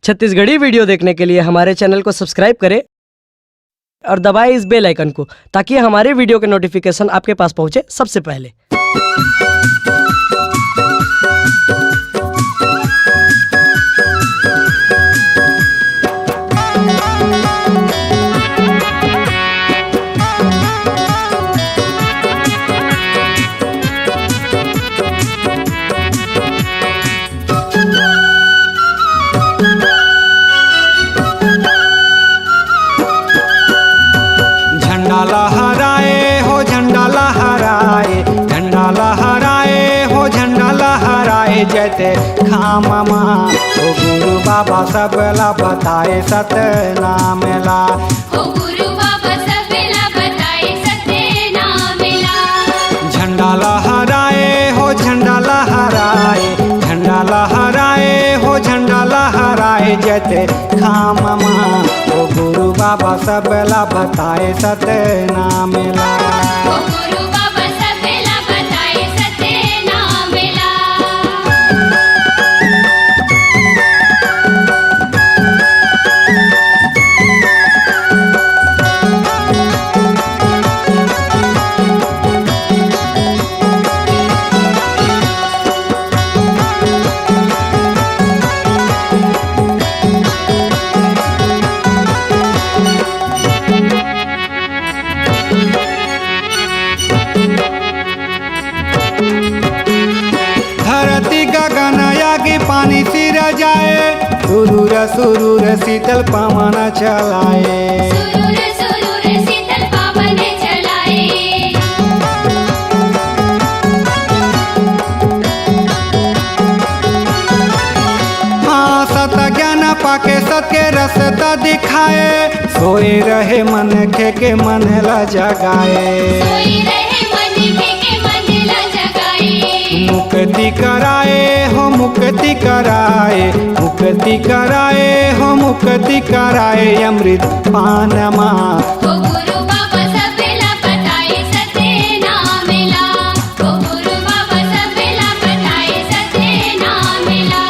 Chhattisgarhi video देखने के लिए हमारे चैनल को सब्सक्राइब करें और दबाएं इस बेल आइकन को ताकि हमारे वीडियो के नोटिफिकेशन आपके पास पहुंचे सबसे पहले। झंडा लहराए हो झंडा लहराए, झंडा लहराए हो झंडा लहराए, जैते खाममा हो गुरु बाबा सबला बताए सतनामेला। हो गुरु बाबा सबला बताए सतनामेला। झंडा लहराए हो झंडा लहराए, झंडा लहराए हो झंडा लहराए, जैते खाममा हो गुरु बाबा सबला बताए सतनामेला। हो गुरु बाबा सबला बताए सतनामेला। धरती गगन यागी पानी सिर जाए, सुरूर सुरूर शीतल पवन चलाए। सुरूर सुरूर शीतल पवन चलाए। हाँ सत ज्ञान पाके सत्य रसता दिखाए, सोए रहे मन के मन ला जगाए। सोई रहे मन के मन ला जगाए। मुक्ति कराए हो मुक्ति कराए, मुक्ति कराए हो मुक्ति कराए, अमृत पानमा। हो गुरु बाबा सबला बताए सतनामेला। हो गुरु बाबा सबला बताए सतनामेला।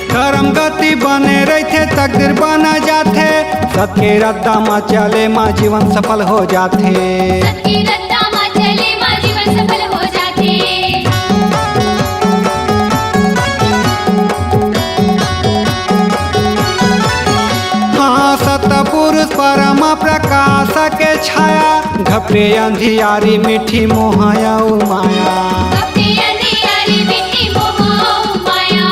कर्म गति बने रहते तकदीर बना जाते, सबके रद्दा में चले माँ जीवन सफल हो जाते। सबकी रत्ता माँ चले माँ जीवन सफल हो जाते। हाँ सतपुरुष परमा प्रकाश के छाया, घपटे अंधियारी मीठी मोहया माया। अपनी अंधियारी मिट्टी मोह माया।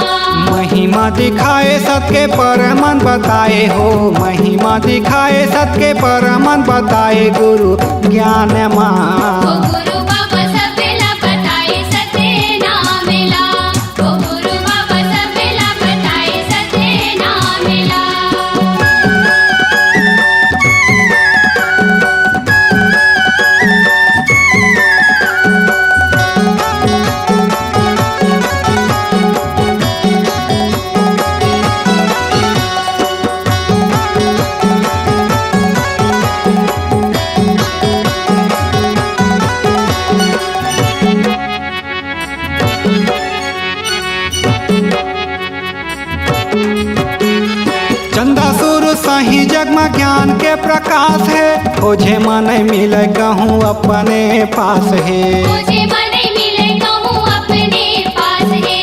महिमा दिखाए सत्य परमन बताए हो, महिमा दिखाए सत्य परमन बताए, गुरु ज्ञान हो माँ। गुरु बाबा सबला बताए सतनामेला। हो गुरु बाबा सबला बताए सतनामेला। चंदा सुरु सही जग में ज्ञान के प्रकाश है, खोजे मन मिले कहूँ अपने पास है। मुझे मन मिले कहूँ अपने पास है।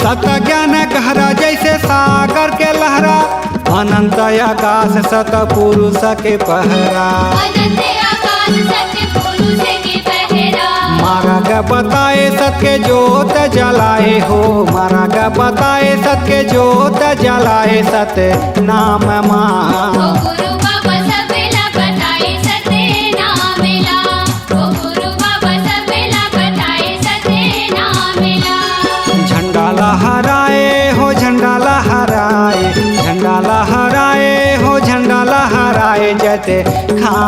सत ज्ञान गहरा जैसे सागर के लहरा, अनंत आकाश सत पुरुष के पहरा। अनंत आकाश सत्य पुरुष के पहरा। मार्ग बताए सत्य जोत जलाए हो, मार्ग बताए सत्य जोत जलाए, सत्य नाम माँ। हो गुरु बाबा सबला बताए सतनामेला। हो गुरु बाबा सबला बताए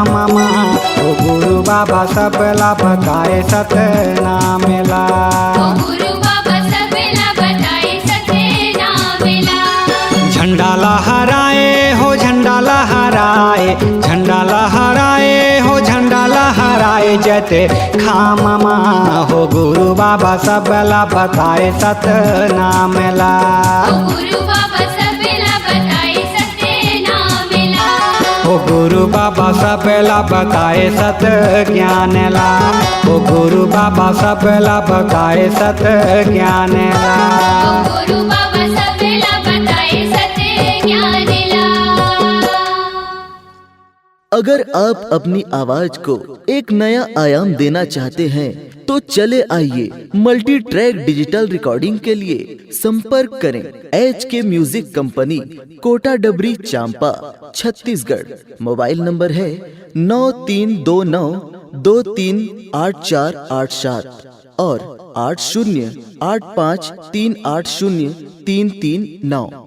खाममा ओ गुरु बाबा सबला बताए सतनाम ला। ओ गुरु बाबा सबला बताए सतनामेला। झंडा लहराए हो झंडा लहराए, झंडा लहराए हो झंडा लहराए जते खाममा हो गुरु बाबा सबला बताए सतनाम ला। ओ गुरु बाबा सबला बताए सतनामेला। ओ गुरु बाबा सबला बताए सत ज्ञान ला। ओ गुरु बाबा सबला बताए सत ज्ञान ला। ओ गुरु बाबा सबला बताए सतज्ञानला। अगर आप अपनी आवाज को एक नया आयाम देना चाहते हैं तो चले आइए मल्टी ट्रैक डिजिटल रिकॉर्डिंग के लिए संपर्क करें HK म्यूजिक कंपनी, कोटा डबरी, चांपा, छत्तीसगढ़। मोबाइल नंबर है 9329238487 और 8085380339।